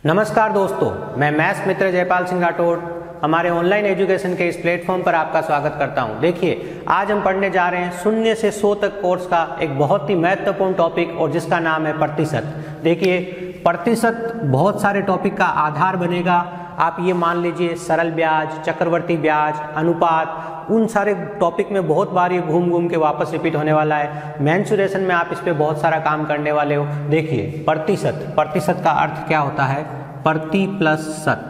नमस्कार दोस्तों, मैं मैथ्स मित्र जयपाल सिंह राठौड़ हमारे ऑनलाइन एजुकेशन के इस प्लेटफॉर्म पर आपका स्वागत करता हूं। देखिए, आज हम पढ़ने जा रहे हैं 0 से 100 तक कोर्स का एक बहुत ही महत्वपूर्ण टॉपिक और जिसका नाम है प्रतिशत। देखिए, प्रतिशत बहुत सारे टॉपिक का आधार बनेगा। आप ये मान लीजिए सरल ब्याज, चक्रवर्ती ब्याज, अनुपात, उन सारे टॉपिक में बहुत बार ये घूम घूम के वापस रिपीट होने वाला है। मेंसुरेशन में आप इस पे बहुत सारा काम करने वाले हो। देखिए, प्रतिशत का अर्थ क्या होता है? प्रति प्लस शत,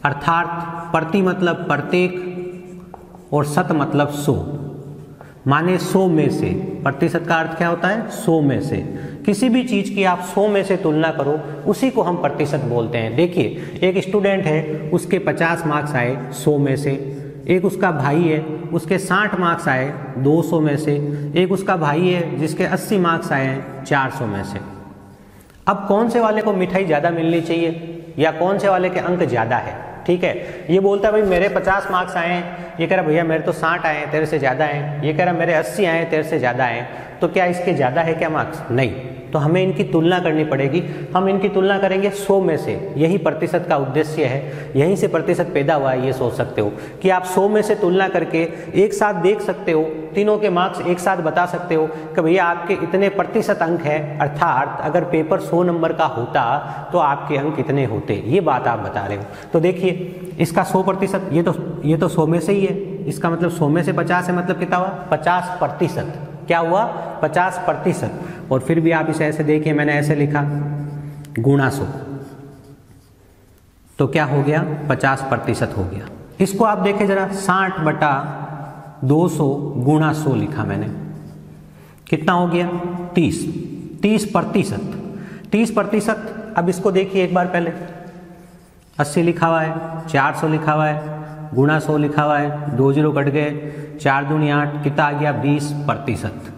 अर्थात प्रति मतलब प्रत्येक और शत मतलब 100, माने 100 में से। प्रतिशत का अर्थ क्या होता है? 100 में से। किसी भी चीज की आप 100 में से तुलना करो, उसी को हम प्रतिशत बोलते हैं। देखिए, एक स्टूडेंट है, उसके 50 मार्क्स आए 100 में से। एक उसका भाई है, उसके 60 मार्क्स आए 200 में से। एक उसका भाई है जिसके 80 मार्क्स आए हैं 400 में से। अब कौन से वाले को मिठाई ज़्यादा मिलनी चाहिए या कौन से वाले के अंक ज़्यादा है? ठीक है, ये बोलता है भाई मेरे 50 मार्क्स आए हैं, ये कह रहा भैया मेरे तो 60 आए हैं, तेरे से ज़्यादा हैं। ये कह रहा मेरे 80 आए हैं, तेरे से ज़्यादा हैं। तो क्या इसके ज़्यादा है क्या मार्क्स? नहीं। तो हमें इनकी तुलना करनी पड़ेगी। हम इनकी तुलना करेंगे 100 में से। यही प्रतिशत का उद्देश्य है, यहीं से प्रतिशत पैदा हुआ है। ये सोच सकते हो कि आप 100 में से तुलना करके एक साथ देख सकते हो, तीनों के मार्क्स एक साथ बता सकते हो कि भैया आपके इतने प्रतिशत अंक है, अर्थात अगर पेपर 100 नंबर का होता तो आपके अंक इतने होते। ये बात आप बता रहे हो। तो देखिए, इसका 100%, ये तो 100 में से ही है। इसका मतलब 100 में से 50 है, मतलब कितना हुआ? 50%। क्या हुआ? 50%। और फिर भी आप इसे ऐसे देखिए, मैंने ऐसे लिखा गुणा 100, तो क्या हो गया? 50% हो गया। इसको आप देखें जरा, 60/200 गुणा 100 लिखा मैंने, कितना हो गया? 30%। 30%। अब इसको देखिए एक बार पहले, 80 लिखा हुआ है, 400 लिखा हुआ है, गुणा 100 लिखा हुआ है, 2 0 कट गए, 4 दूनी 8, कितना आ गया? 20%।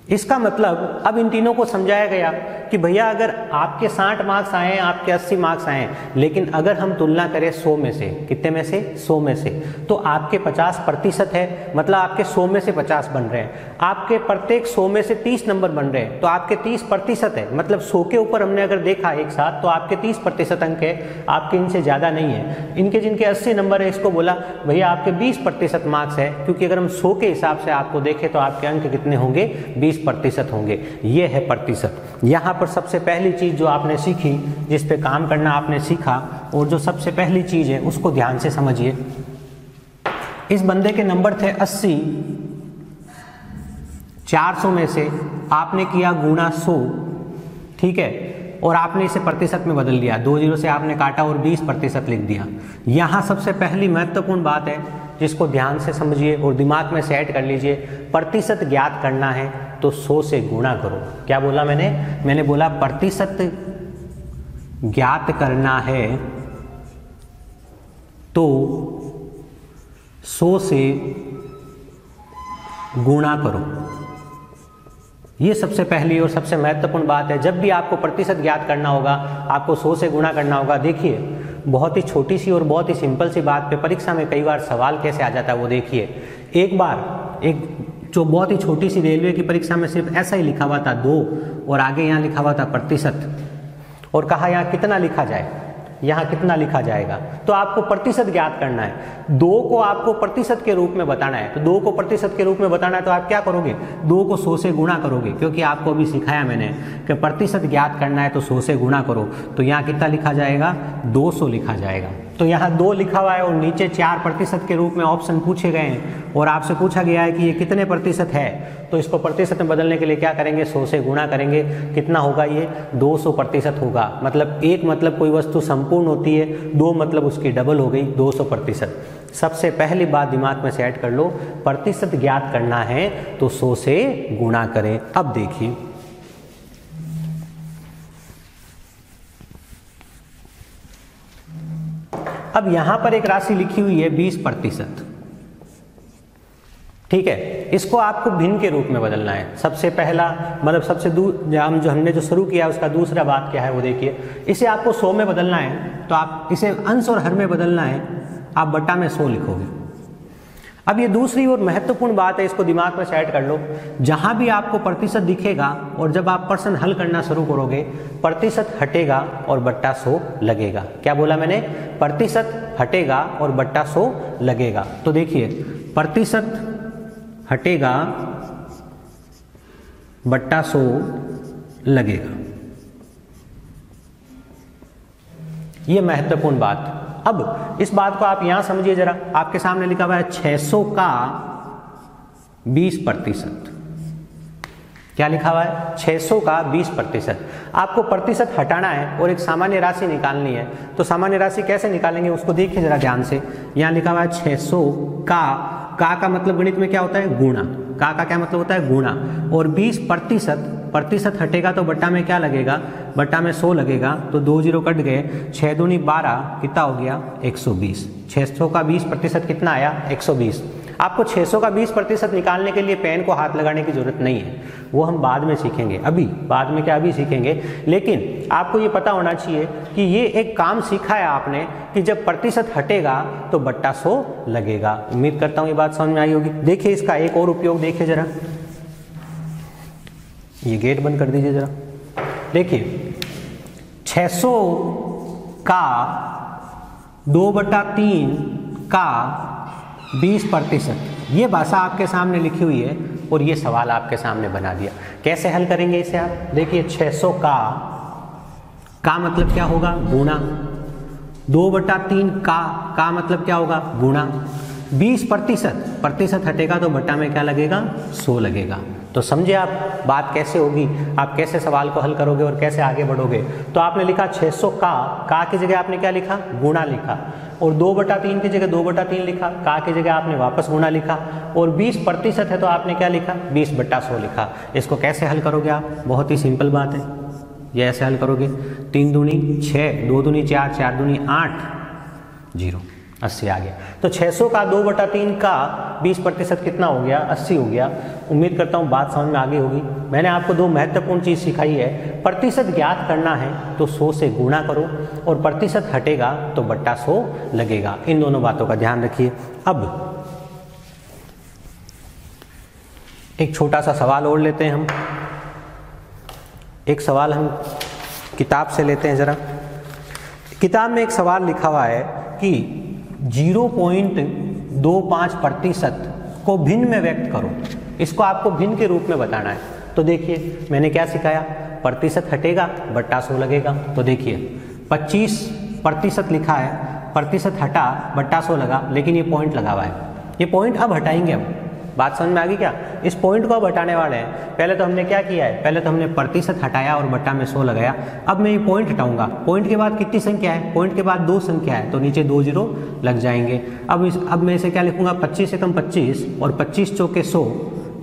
इसका मतलब अब इन तीनों को समझाया गया कि भैया अगर आपके 60 मार्क्स आए हैं, आपके 80 मार्क्स आए हैं, लेकिन अगर हम तुलना करें 100 में से, कितने में से? 100 में से, तो आपके 50% है, मतलब आपके 100 में से 50 बन रहे हैं। आपके प्रत्येक 100 में से 30 नंबर बन रहे हैं, तो आपके 30% है। मतलब 100 के ऊपर हमने अगर देखा एक साथ, तो आपके 30% अंक है, आपके इनसे ज़्यादा नहीं है। इनके जिनके 80 नंबर है, इसको बोला भैया आपके 20% मार्क्स है, क्योंकि अगर हम 100 के हिसाब से आपको देखें तो आपके अंक कितने होंगे? 20% होंगे। ये है प्रतिशत। यहाँ पर सबसे पहली चीज जो आपने सीखी, जिस पे काम करना आपने सीखा, और जो सबसे पहली चीज है उसको ध्यान से समझिए। इस बंदे के नंबर थे 80, 400 में से आपने किया गुणा 100, ठीक है, और आपने इसे प्रतिशत में बदल दिया। 2 0 से आपने काटा और 20% लिख दिया। यहाँ सबसे पहली महत्वपूर्ण बात है, जिसको ध्यान से समझिए और दिमाग में सेट कर लीजिए। प्रतिशत ज्ञात करना है तो 100 से गुणा करो। क्या बोला मैंने बोला प्रतिशत ज्ञात करना है तो 100 से गुणा करो। ये सबसे पहली और सबसे महत्वपूर्ण बात है। जब भी आपको प्रतिशत ज्ञात करना होगा, आपको 100 से गुणा करना होगा। देखिए, बहुत ही छोटी सी और बहुत ही सिंपल सी बात पे परीक्षा में कई बार सवाल कैसे आ जाता है वो देखिए। एक बार एक जो बहुत ही छोटी सी रेलवे की परीक्षा में सिर्फ ऐसा ही लिखा हुआ था 2, और आगे यहाँ लिखा हुआ था प्रतिशत, और कहा यहाँ कितना लिखा जाए, यहाँ कितना लिखा जाएगा। तो आपको प्रतिशत ज्ञात करना है। 2 को आपको प्रतिशत के रूप में बताना है। तो 2 को प्रतिशत के रूप में बताना है तो आप क्या करोगे? 2 को 100 से गुणा करोगे, क्योंकि आपको अभी सिखाया मैंने कि प्रतिशत ज्ञात करना है तो 100 से गुणा करो। तो यहाँ कितना लिखा जाएगा? 200 लिखा जाएगा। तो यहाँ 2 लिखा हुआ है और नीचे 4% के रूप में ऑप्शन पूछे गए हैं, और आपसे पूछा गया है कि ये कितने प्रतिशत है। तो इसको प्रतिशत में बदलने के लिए क्या करेंगे? 100 से गुणा करेंगे। कितना होगा ये? 200% होगा। मतलब 1 मतलब कोई वस्तु संपूर्ण होती है, 2 मतलब उसकी डबल हो गई, 200%। सबसे पहली बात दिमाग में सेट कर लो, प्रतिशत ज्ञात करना है तो 100 से गुणा करें। अब देखिए, अब यहां पर एक राशि लिखी हुई है 20%, ठीक है। इसको आपको भिन्न के रूप में बदलना है। सबसे पहला मतलब सबसे हमने जो शुरू किया उसका दूसरा बात क्या है वो देखिए। इसे आपको 100 में बदलना है, तो आप इसे अंश और हर में बदलना है, आप बट्टा में 100 लिखोगे। अब ये दूसरी और महत्वपूर्ण बात है, इसको दिमाग में सेट कर लो। जहां भी आपको प्रतिशत दिखेगा और जब आप प्रश्न हल करना शुरू करोगे, प्रतिशत हटेगा और बट्टा 100 लगेगा। क्या बोला मैंने? प्रतिशत हटेगा और बट्टा 100 लगेगा। तो देखिए, प्रतिशत हटेगा बट्टा 100 लगेगा, ये महत्वपूर्ण बात। अब इस बात को आप यहां समझिए जरा, आपके सामने लिखा हुआ है 600 का 20%। क्या लिखा हुआ है? 600 का 20%। आपको प्रतिशत हटाना है और एक सामान्य राशि निकालनी है। तो सामान्य राशि कैसे निकालेंगे उसको देखिए जरा ध्यान से। यहां लिखा हुआ है 600 का मतलब गणित में क्या होता है? गुणा। का क्या मतलब होता है? गुणा। और 20%, प्रतिशत हटेगा तो बट्टा में क्या लगेगा? बट्टा में 100 लगेगा। तो 2 जीरो कट गए, 6 दूनी 12, कितना हो गया? 120। 600 का 20% कितना आया? 120। आपको 600 का 20% निकालने के लिए पेन को हाथ लगाने की जरूरत नहीं है, वो हम बाद में सीखेंगे। अभी बाद में क्या? अभी सीखेंगे। लेकिन आपको ये पता होना चाहिए कि ये एक काम सीखा है आपने कि जब प्रतिशत हटेगा तो बट्टा 100 लगेगा। उम्मीद करता हूँ ये बात समझ में आई होगी। देखिए इसका एक और उपयोग देखिए जरा, ये गेट बंद कर दीजिए जरा। देखिए 600 का 2/3 का 20%, ये भाषा आपके सामने लिखी हुई है और ये सवाल आपके सामने बना दिया। कैसे हल करेंगे इसे आप? देखिए 600 का मतलब क्या होगा? गुणा। 2/3 का मतलब क्या होगा? गुणा। 20% हटेगा तो बट्टा में क्या लगेगा? 100 लगेगा। तो समझे आप बात कैसे होगी, आप कैसे सवाल को हल करोगे और कैसे आगे बढ़ोगे। तो आपने लिखा 600 का की जगह आपने क्या लिखा? गुणा लिखा। और 2/3 की जगह 2/3 लिखा। का की जगह आपने वापस गुणा लिखा। और 20% है तो आपने क्या लिखा? 20/100 लिखा। इसको कैसे हल करोगे आप? बहुत ही सिंपल बात है, ये ऐसे हल करोगे। 3 दूनी 6, 2 दूनी 4, 4 दूनी 8, 0, 80 आ गया। तो 600 का 2/3 का 20% कितना हो गया? 80 हो गया। उम्मीद करता हूँ बात समझ में आ गई होगी। मैंने आपको 2 महत्वपूर्ण चीज़ सिखाई है। प्रतिशत ज्ञात करना है तो 100 से गुणा करो, और प्रतिशत हटेगा तो बट्टा 100 लगेगा। इन दोनों बातों का ध्यान रखिए। अब एक छोटा सा सवाल और लेते हैं हम। एक सवाल हम किताब से लेते हैं जरा। किताब में एक सवाल लिखा हुआ है कि 0.25% को भिन्न में व्यक्त करो। इसको आपको भिन्न के रूप में बताना है। तो देखिए मैंने क्या सिखाया? प्रतिशत हटेगा बट्टा 100 लगेगा। तो देखिए 25% लिखा है, प्रतिशत हटा बट्टा 100 लगा, लेकिन ये पॉइंट लगा हुआ है। ये पॉइंट अब हटाएंगे हम। बात समझ में आ गई क्या? इस पॉइंट को अब हटाने वाले हैं। पहले तो हमने क्या किया है? पहले तो हमने प्रतिशत हटाया और बट्टा में 100 लगाया। अब मैं ये पॉइंट हटाऊंगा। पॉइंट के बाद कितनी संख्या है? पॉइंट के बाद 2 संख्या है, तो नीचे 2 जीरो लग जाएंगे। अब मैं इसे क्या लिखूंगा? 25 एकम 25 और 25 चौके 100,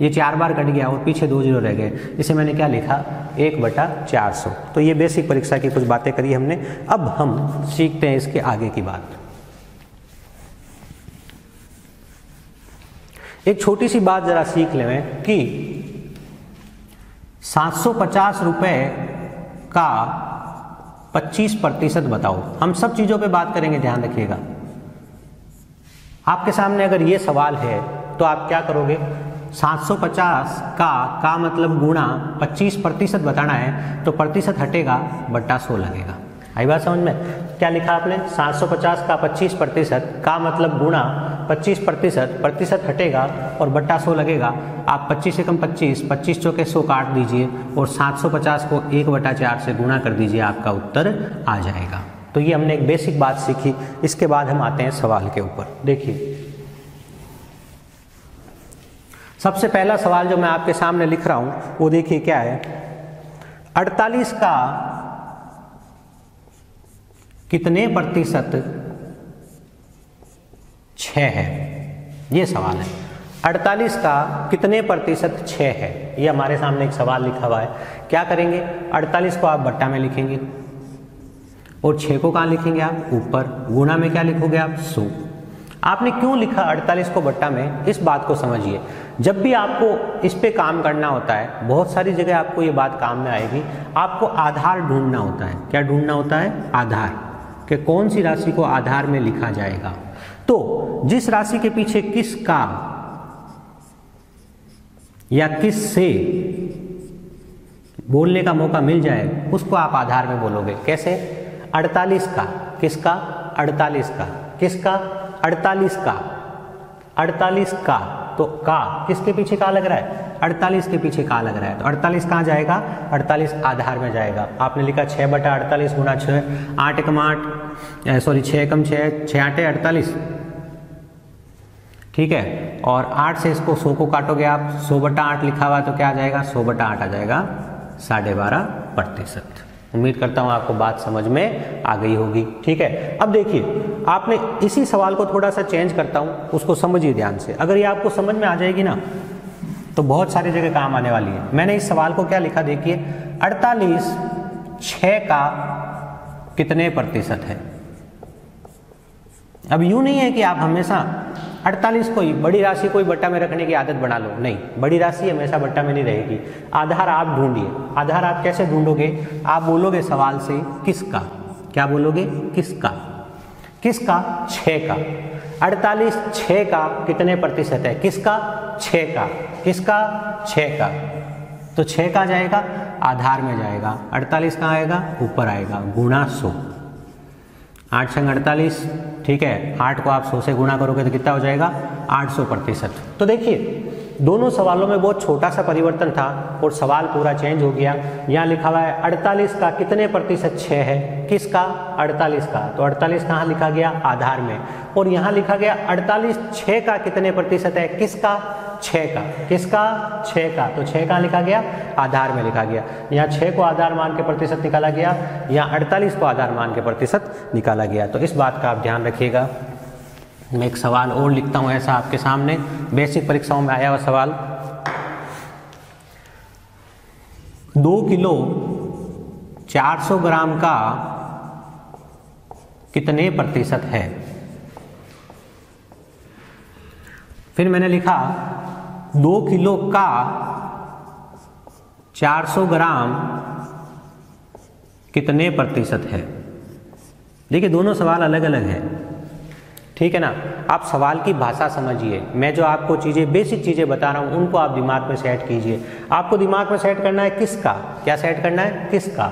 ये 4 बार कट गया और पीछे 2 जीरो रह गए। इसे मैंने क्या लिखा? 1/400। तो ये बेसिक परीक्षा की कुछ बातें करी हमने। अब हम सीखते हैं इसके आगे की बात। एक छोटी सी बात जरा सीख लें कि 750 रुपये का 25% बताओ। हम सब चीज़ों पे बात करेंगे, ध्यान रखिएगा। आपके सामने अगर ये सवाल है तो आप क्या करोगे? 750 का मतलब गुणा 25% बताना है, तो प्रतिशत हटेगा बट्टा 100 लगेगा। आई बात समझ में? क्या लिखा आपने? 750 का 25% का मतलब गुणा 25%, प्रतिशत हटेगा और बट्टा 100 लगेगा। आप 25 एकम 25, 25 चौके 100 काट दीजिए और 750 को 1/4 से गुणा कर दीजिए, आपका उत्तर आ जाएगा। तो ये हमने एक बेसिक बात सीखी। इसके बाद हम आते हैं सवाल के ऊपर। देखिए सबसे पहला सवाल जो मैं आपके सामने लिख रहा हूं वो देखिए क्या है? 48 का कितने प्रतिशत 6 है? ये सवाल है। 48 का कितने प्रतिशत 6 है? ये हमारे सामने एक सवाल लिखा हुआ है। क्या करेंगे? 48 को आप बट्टा में लिखेंगे और 6 को कहाँ लिखेंगे आप? ऊपर। गुणा में क्या लिखोगे आप? 100। आपने क्यों लिखा 48 को बट्टा में? इस बात को समझिए। जब भी आपको इस पे काम करना होता है, बहुत सारी जगह आपको ये बात काम में आएगी, आपको आधार ढूंढना होता है। क्या ढूंढना होता है? आधार, कि कौन सी राशि को आधार में लिखा जाएगा। तो जिस राशि के पीछे किस का या किस से बोलने का मौका मिल जाए उसको आप आधार में बोलोगे। कैसे? 48 का, किसका? 48 का, किसका? 48 का, 48 का, तो का किसके पीछे का लग रहा है? 48 के पीछे का लग रहा है, तो 48 कहाँ जाएगा? 48 आधार में जाएगा। आपने लिखा 6/48 गुना 6, 8 एकम 8, सॉरी 6 एकम 6, 6 8 48, ठीक है। और 8 से इसको 100 को काटोगे आप, 100/8 लिखा हुआ तो क्या आ जाएगा? 100/8 आ जाएगा 12.5%। उम्मीद करता हूँ आपको बात समझ में आ गई होगी, ठीक है। अब देखिए, आपने इसी सवाल को थोड़ा सा चेंज करता हूँ, उसको समझिए ध्यान से। अगर ये आपको समझ में आ जाएगी ना तो बहुत सारी जगह काम आने वाली है। मैंने इस सवाल को क्या लिखा देखिए, 48 6 का कितने प्रतिशत है। अब यूं नहीं है कि आप हमेशा 48 को ही बड़ी राशि को ही बट्टा में रखने की आदत बना लो, नहीं, बड़ी राशि हमेशा बट्टा में नहीं रहेगी। आधार आप ढूंढिए। आधार आप कैसे ढूंढोगे? आप बोलोगे सवाल से किसका, क्या बोलोगे? किसका, किसका? 6 का। 48 6 का कितने प्रतिशत है? किसका? 6 का, किसका? 6 का, तो 6 का जाएगा आधार में जाएगा। 48 कहाँ आएगा? ऊपर आएगा, गुणा 100। 8 संग 48, ठीक है। 8 को आप 100 से गुणा करोगे तो कितना हो जाएगा? 800%। तो देखिए, दोनों सवालों में बहुत छोटा सा परिवर्तन था और सवाल पूरा चेंज हो गया। यहाँ लिखा हुआ है 48 का कितने प्रतिशत 6 है, किसका? 48 का, तो 48 कहाँ लिखा गया? आधार में। और यहाँ लिखा गया 48 6 का कितने प्रतिशत है, किसका? 6 का, किसका? 6 का, तो 6 कहाँ लिखा गया? आधार में लिखा गया। यहाँ 6 को आधार मान के प्रतिशत निकाला गया, यहाँ 48 को आधार मान के प्रतिशत निकाला गया। तो इस बात का आप ध्यान रखिएगा। मैं एक सवाल और लिखता हूँ ऐसा आपके सामने, बेसिक परीक्षाओं में आया हुआ सवाल। 2 किलो 400 ग्राम का कितने प्रतिशत है। फिर मैंने लिखा 2 किलो का 400 ग्राम कितने प्रतिशत है। देखिए, दोनों सवाल अलग अलग हैं, ठीक है ना। आप सवाल की भाषा समझिए। मैं जो आपको चीज़ें, बेसिक चीज़ें बता रहा हूँ उनको आप दिमाग में सेट कीजिए। आपको दिमाग में सेट करना है किसका, क्या सेट करना है? किसका।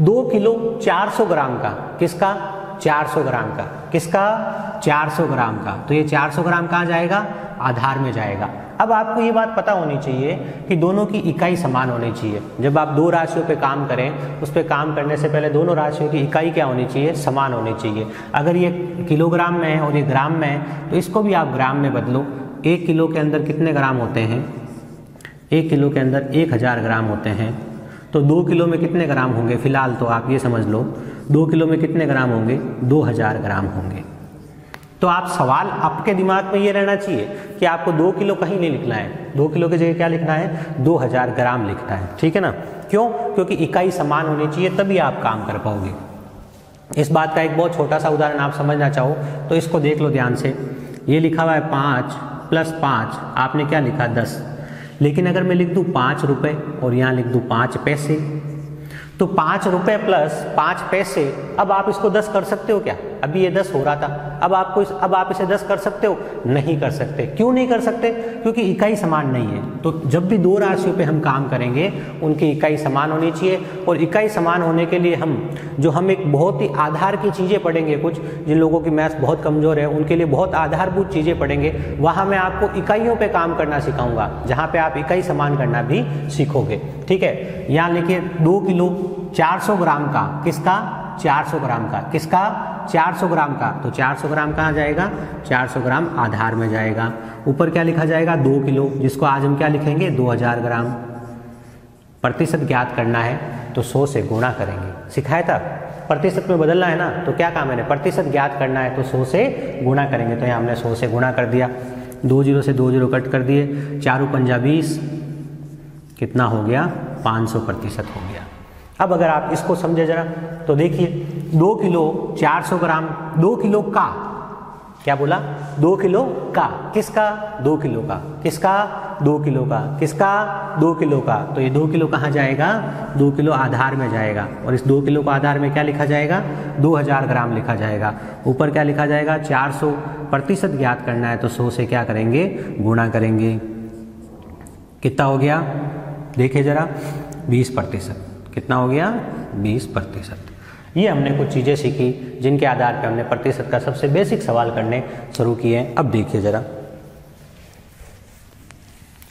2 किलो 400 ग्राम का, किसका? 400 ग्राम का, किसका? 400 ग्राम का, तो ये 400 ग्राम कहाँ जाएगा? आधार में जाएगा। अब आपको ये बात पता होनी चाहिए कि दोनों की इकाई समान होनी चाहिए। जब आप दो राशियों पे काम करें, उस पे काम करने से पहले दोनों राशियों की इकाई क्या होनी चाहिए? समान होनी चाहिए। अगर ये किलोग्राम में है और ये ग्राम में है तो इसको भी आप ग्राम में बदलो। 1 किलो के अंदर कितने ग्राम होते हैं? 1 किलो के अंदर 1000 ग्राम होते हैं। तो 2 किलो में कितने ग्राम होंगे? फिलहाल तो आप ये समझ लो 2 किलो में कितने ग्राम होंगे? 2000 ग्राम होंगे। तो आप सवाल आपके दिमाग में ये रहना चाहिए कि आपको 2 किलो कहीं नहीं लिखना है, 2 किलो की जगह क्या लिखना है? 2000 ग्राम लिखना है, ठीक है ना। क्यों? क्योंकि इकाई समान होनी चाहिए, तभी आप काम कर पाओगे। इस बात का एक बहुत छोटा सा उदाहरण आप समझना चाहो तो इसको देख लो ध्यान से। ये लिखा हुआ है 5 + 5, आपने क्या लिखा? 10। लेकिन अगर मैं लिख दूँ 5 रुपये और यहाँ लिख दूँ 5 पैसे, तो 5 रुपये + 5 पैसे, अब आप इसको 10 कर सकते हो क्या? अभी ये 10 हो रहा था, अब आप इसे 10 कर सकते हो? नहीं कर सकते। क्यों नहीं कर सकते? क्योंकि इकाई समान नहीं है। तो जब भी दो राशियों पे हम काम करेंगे उनकी इकाई समान होनी चाहिए। और इकाई समान होने के लिए हम एक बहुत ही आधार की चीज़ें पढ़ेंगे। कुछ जिन लोगों की मैथ्स बहुत कमज़ोर है उनके लिए बहुत आधारभूत चीज़ें पढ़ेंगे। वहाँ मैं आपको इकाइयों पर काम करना सिखाऊंगा, जहाँ पर आप इकाई समान करना भी सीखोगे, ठीक है। यहाँ लिखिए 2 किलो 400 ग्राम का, किसका? 400 ग्राम का, किसका? 400 ग्राम का, तो 400 ग्राम कहाँ जाएगा? 400 ग्राम आधार में जाएगा। ऊपर क्या लिखा जाएगा? 2 किलो, जिसको आज हम क्या लिखेंगे? 2000 ग्राम। प्रतिशत ज्ञात करना है तो 100 से गुणा करेंगे, सिखाया था। प्रतिशत में बदलना है ना, तो क्या काम है? प्रतिशत ज्ञात करना है तो 100 से गुणा करेंगे। तो यहाँ हमने 100 से गुणा कर दिया, 2 0 से 2 0 कट कर दिए, 4 × 5 = 20, कितना हो गया? 500% हो गया। अब अगर आप इसको समझे जरा तो देखिए 2 किलो 400 ग्राम, 2 किलो का क्या बोला? 2 किलो का। किसका? 2 किलो का। किसका? 2 किलो का। किसका? 2 किलो का। तो ये 2 किलो कहाँ जाएगा? 2 किलो आधार में जाएगा। और इस 2 किलो को आधार में क्या लिखा जाएगा? 2000 ग्राम लिखा जाएगा। ऊपर क्या लिखा जाएगा? 400। प्रतिशत ज्ञात करना है तो 100 से क्या करेंगे? गुणा करेंगे। कितना हो गया? देखिए जरा, 20%। कितना हो गया? 20%। ये हमने कुछ चीज़ें सीखी जिनके आधार पर हमने प्रतिशत का सबसे बेसिक सवाल करने शुरू किए। अब देखिए जरा,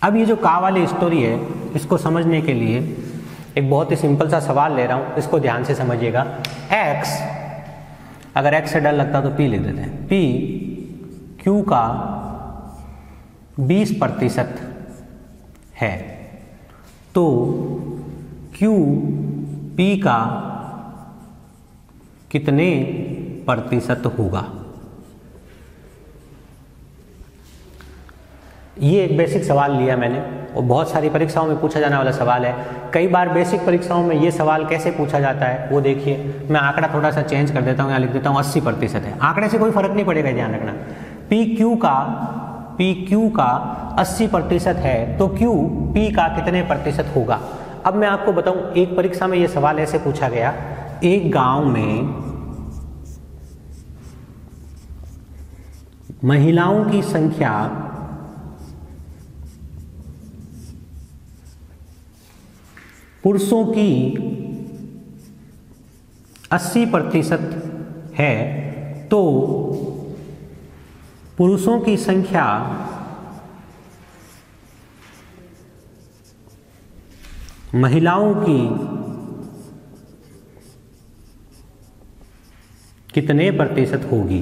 अब ये जो का वाली स्टोरी है इसको समझने के लिए एक बहुत ही सिंपल सा सवाल ले रहा हूँ, इसको ध्यान से समझिएगा। x, अगर x से डर लगता तो p लिख देते हैं। p q का 20% है तो q p का कितने प्रतिशत होगा? ये एक बेसिक सवाल लिया मैंने और बहुत सारी परीक्षाओं में पूछा जाने वाला सवाल है। कई बार बेसिक परीक्षाओं में ये सवाल कैसे पूछा जाता है वो देखिए। मैं आंकड़ा थोड़ा सा चेंज कर देता हूँ, यहाँ लिख देता हूँ 80% है। आंकड़े से कोई फर्क नहीं पड़ेगा, ध्यान रखना। पी क्यू का 80% है तो क्यू पी का कितने प्रतिशत होगा? अब मैं आपको बताऊं, एक परीक्षा में ये सवाल ऐसे पूछा गया, एक गांव में महिलाओं की संख्या पुरुषों की 80% है तो पुरुषों की संख्या महिलाओं की कितने प्रतिशत होगी?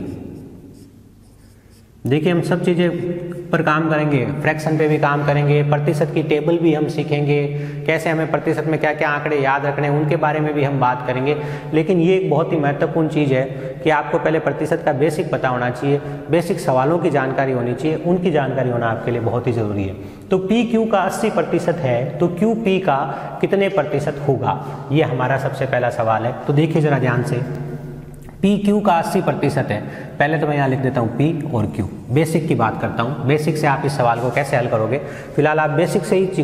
देखिए, हम सब चीज़ें पर काम करेंगे, फ्रैक्शन पे भी काम करेंगे, प्रतिशत की टेबल भी हम सीखेंगे, कैसे हमें प्रतिशत में क्या क्या आंकड़े याद रखने हैं उनके बारे में भी हम बात करेंगे। लेकिन ये एक बहुत ही महत्वपूर्ण चीज़ है कि आपको पहले प्रतिशत का बेसिक पता होना चाहिए, बेसिक सवालों की जानकारी होनी चाहिए, उनकी जानकारी होना आपके लिए बहुत ही ज़रूरी है। तो पी क्यू का 80% है तो क्यू पी का कितने प्रतिशत होगा? ये हमारा सबसे पहला सवाल है। तो देखिए ज़रा ध्यान से, पी क्यू का 80% है। पहले तो मैं यहाँ लिख देता हूँ पी और क्यू। बेसिक की बात करता हूँ, बेसिक से आप इस सवाल को कैसे हल करोगे। फिलहाल आप बेसिक से ही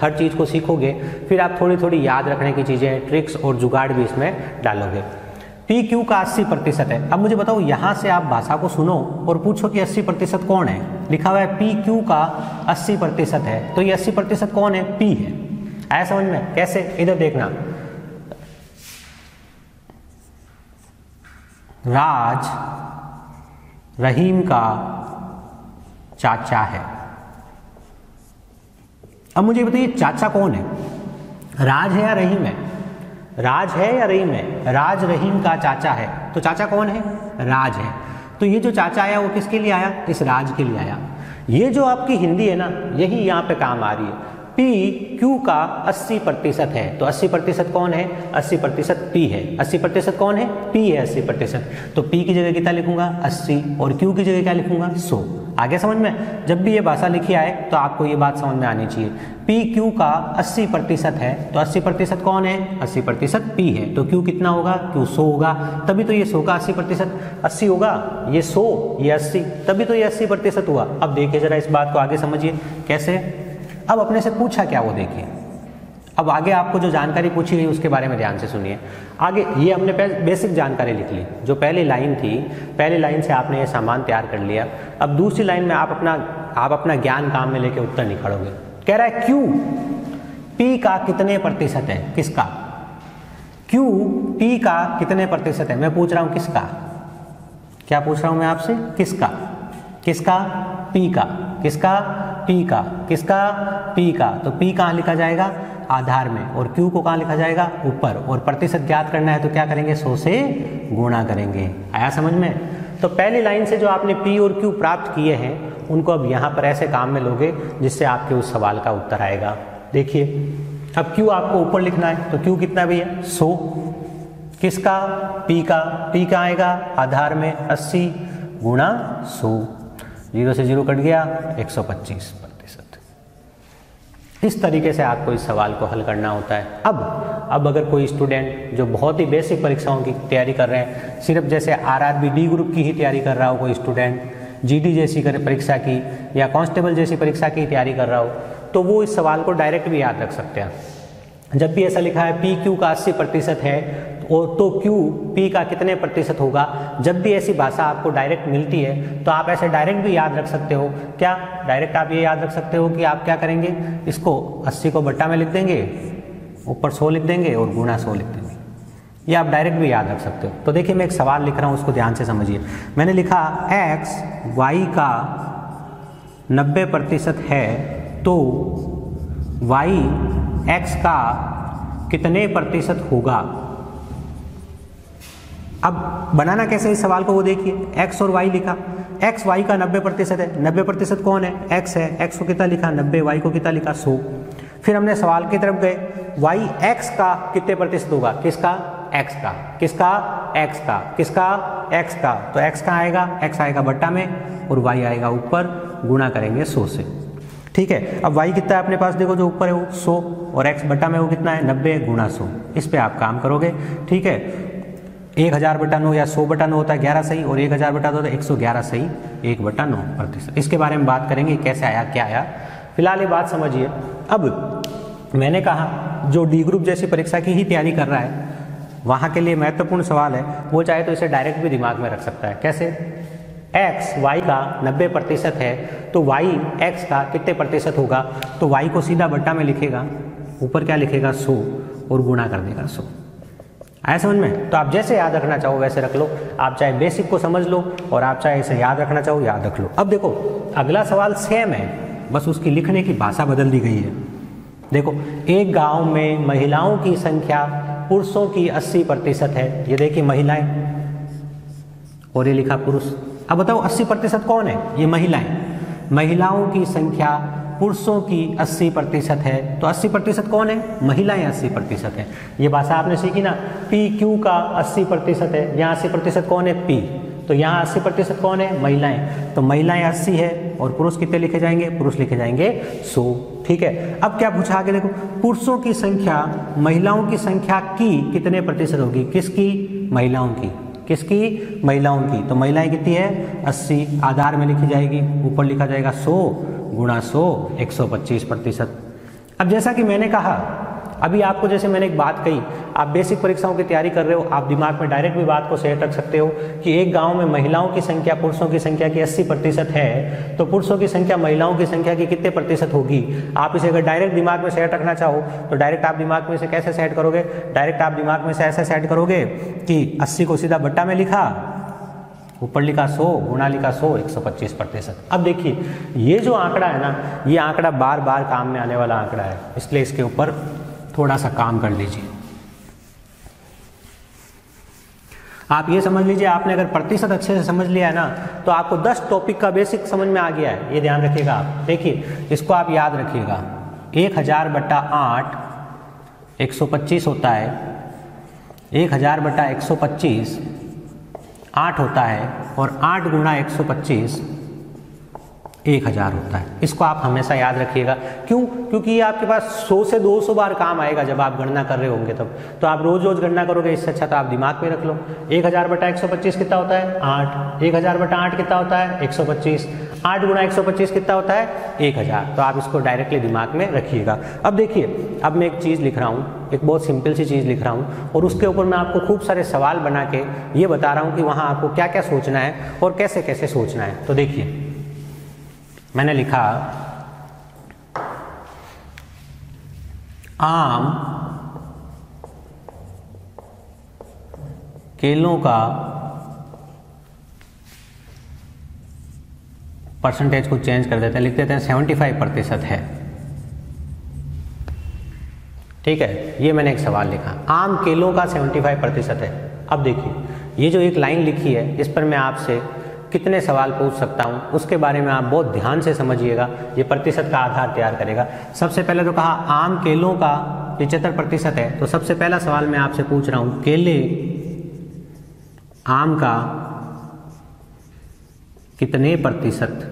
हर चीज़ को सीखोगे, फिर आप थोड़ी थोड़ी याद रखने की चीज़ें, ट्रिक्स और जुगाड़ भी इसमें डालोगे। पी क्यू का 80% है। अब मुझे बताओ, यहाँ से आप भाषा को सुनो और पूछो कि 80% कौन है। लिखा हुआ है पी क्यू का 80% है तो ये 80% कौन है? पी है। आया समझ में? कैसे? इधर देखना, राज रहीम का चाचा है। अब मुझे बताइए चाचा कौन है? राज है या रहीम है? राज है या रहीम है? राज रहीम का चाचा है तो चाचा कौन है? राज है। तो ये जो चाचा आया वो किसके लिए आया? इस राज के लिए आया। ये जो आपकी हिंदी है ना, यही यहाँ पे काम आ रही है। पी क्यू का 80% है तो 80% कौन है? 80% पी है। 80% कौन है? पी है 80%। तो पी की जगह कितना लिखूंगा? 80 और क्यू की जगह क्या लिखूंगा? 100। आगे समझ में? जब भी ये भाषा लिखी आए तो आपको ये बात समझ में आनी चाहिए। पी क्यू का 80% है तो 80% कौन है? 80% पी है। तो क्यू कितना होगा? क्यू 100 होगा। तभी तो ये 100 का 80% 80 होगा, ये 100 ये 80, तभी तो ये 80% हुआ। अब देखिए जरा इस बात को आगे समझिए कैसे। अब अपने से पूछा क्या वो देखिए। अब आगे आपको जो जानकारी पूछी गई उसके बारे में ध्यान से सुनिए। आगे ये हमने बेसिक जानकारी लिख ली, जो पहली लाइन थी, पहली लाइन से आपने ये सामान तैयार कर लिया। अब दूसरी लाइन में आप अपना ज्ञान काम में लेके उत्तर निकालोगे। कह रहा है क्यू पी का कितने प्रतिशत है? किसका? क्यू पी का कितने प्रतिशत है? मैं पूछ रहा हूं किसका? क्या पूछ रहा हूं मैं आपसे? किसका? किसका? पी का। किसका? पी का। किसका? पी का। तो पी कहाँ लिखा जाएगा? आधार में। और क्यू को कहाँ लिखा जाएगा? ऊपर। और प्रतिशत ज्ञात करना है तो क्या करेंगे? 100 से गुणा करेंगे। आया समझ में? तो पहली लाइन से जो आपने पी और क्यू प्राप्त किए हैं उनको अब यहाँ पर ऐसे काम में लोगे जिससे आपके उस सवाल का उत्तर आएगा। देखिए, अब क्यू आपको ऊपर लिखना है तो क्यू कितना भी है? 100। किसका? पी का। पी का आएगा आधार में 80 गुणा 100। 0 से 0 कट गया, 125%। इस तरीके से आपको इस सवाल को हल करना होता है। अब अगर कोई स्टूडेंट जो बहुत ही बेसिक परीक्षाओं की तैयारी कर रहे हैं, सिर्फ जैसे आरआरबी डी ग्रुप की ही तैयारी कर रहा हो कोई स्टूडेंट, जीडी जैसी परीक्षा की या कांस्टेबल जैसी परीक्षा की तैयारी कर रहा हो, तो वो इस सवाल को डायरेक्ट भी याद रख सकते हैं। जब भी ऐसा लिखा है पी क्यू का 80% है तो क्यू पी का कितने प्रतिशत होगा, जब भी ऐसी भाषा आपको डायरेक्ट मिलती है तो आप ऐसे डायरेक्ट भी याद रख सकते हो। क्या डायरेक्ट आप ये याद रख सकते हो कि आप क्या करेंगे, इसको 80 को बट्टा में लिख देंगे, ऊपर 100 लिख देंगे और गुणा 100 लिख देंगे। ये आप डायरेक्ट भी याद रख सकते हो। तो देखिए मैं एक सवाल लिख रहा हूँ, उसको ध्यान से समझिए। मैंने लिखा x y का 90% है तो y x का कितने प्रतिशत होगा। अब बनाना कैसे इस सवाल को वो देखिए। x और y लिखा, x y का 90% है, 90% कौन है, x है, x को कितना लिखा 90, y को कितना लिखा 100। फिर हमने सवाल की तरफ गए, y x का कितने प्रतिशत होगा, किसका, x का, किसका, x का, किसका, x का, तो x का आएगा, x आएगा बट्टा में और y आएगा ऊपर, गुणा करेंगे 100 से। ठीक है, अब y कितना है अपने पास, देखो जो ऊपर है वो 100 और x बट्टा में वो कितना है 90 गुणा 100। इस पे आप काम करोगे। ठीक है, 1000/9 या 100/9 होता है 11 सही, और 1000/2 होता है 111 सही, 1/9%। इसके बारे में बात करेंगे कैसे आया क्या आया। फिलहाल ये बात समझिए। अब मैंने कहा जो डी ग्रुप जैसी परीक्षा की ही तैयारी कर रहा है वहाँ के लिए महत्वपूर्ण सवाल है, वो चाहे तो इसे डायरेक्ट भी दिमाग में रख सकता है। कैसे, x y का 90% है तो y x का कितने प्रतिशत होगा, तो y को सीधा बट्टा में लिखेगा, ऊपर क्या लिखेगा 100 और गुणा कर देगा 100। आया समझ में। तो आप जैसे याद रखना चाहो वैसे रख लो, आप चाहे बेसिक को समझ लो और आप चाहे इसे याद रखना चाहो याद रख लो। अब देखो अगला सवाल सेम है, बस उसकी लिखने की भाषा बदल दी गई है। देखो, एक गांव में महिलाओं की संख्या पुरुषों की 80% है, ये देखिए महिलाएं और ये लिखा पुरुष। अब बताओ 80% कौन है, ये महिलाएं। महिलाओं की संख्या पुरुषों की 80% है, तो 80% कौन है, महिलाएं 80% है। ये भाषा आपने सीखी ना, पी क्यू का 80% है, यहाँ 80% कौन है, पी, तो यहाँ 80% कौन है, महिलाएं, तो महिलाएं 80 है और पुरुष कितने लिखे जाएंगे, पुरुष लिखे जाएंगे 100। ठीक है, अब क्या पूछा आगे देखो, पुरुषों की संख्या महिलाओं की संख्या की कितने प्रतिशत होगी, किसकी, महिलाओं की, किसकी, महिलाओं की, तो महिलाएं कितनी है 80, आधार में लिखी जाएगी, ऊपर लिखा जाएगा 100 गुणा 100, 125%। अब जैसा कि मैंने कहा, अभी आपको जैसे मैंने एक बात कही, आप बेसिक परीक्षाओं की तैयारी कर रहे हो, आप दिमाग में डायरेक्ट भी बात को सेट रख सकते हो कि एक गांव में महिलाओं की संख्या पुरुषों की संख्या की 80% है, तो पुरुषों की संख्या महिलाओं की संख्या की कितने प्रतिशत होगी। आप इसे अगर डायरेक्ट दिमाग में सेट रखना चाहो तो डायरेक्ट आप दिमाग में इसे कैसे सेट करोगे, डायरेक्ट आप दिमाग में से ऐसे सेट करोगे कि 80 को सीधा बट्टा में लिखा, ऊपर लिखा 100, गुणा लिखा 100, 125%। अब देखिए ये जो आंकड़ा है ना, ये आंकड़ा बार बार काम में आने वाला आंकड़ा है, इसलिए इसके ऊपर थोड़ा सा काम कर लीजिए। आप ये समझ लीजिए, आपने अगर प्रतिशत अच्छे से समझ लिया है ना, तो आपको 10 टॉपिक का बेसिक समझ में आ गया है, ये ध्यान रखिएगा आप। देखिए इसको आप याद रखिएगा, 1000/8 125 होता है, 1000/125 8 होता है, और 8 गुणा 125 1000 होता है। इसको आप हमेशा याद रखिएगा। क्यों? क्योंकि ये आपके पास 100 से 200 बार काम आएगा जब आप गणना कर रहे होंगे तब। तो आप रोज रोज गणना करोगे, इससे अच्छा तो आप दिमाग में रख लो। 1000/125 कितना होता है, 8। 1000/8 कितना होता है, 125। 8 गुणा 125 कितना होता है, 1000। तो आप इसको डायरेक्टली दिमाग में रखिएगा। अब देखिए, अब मैं एक चीज़ लिख रहा हूँ, एक बहुत सिंपल सी चीज़ लिख रहा हूँ, और उसके ऊपर मैं आपको खूब सारे सवाल बना के ये बता रहा हूँ कि वहाँ आपको क्या क्या सोचना है और कैसे कैसे सोचना है। तो देखिए मैंने लिखा, आम केलों का परसेंटेज को चेंज कर देते हैं, लिख देते हैं 75% है। ठीक है, ये मैंने एक सवाल लिखा, आम केलों का 75% है। अब देखिए ये जो एक लाइन लिखी है, इस पर मैं आपसे कितने सवाल पूछ सकता हूँ उसके बारे में आप बहुत ध्यान से समझिएगा, ये प्रतिशत का आधार तैयार करेगा। सबसे पहले तो कहा आम केलों का 75% है, तो सबसे पहला सवाल मैं आपसे पूछ रहा हूँ, केले आम का कितने प्रतिशत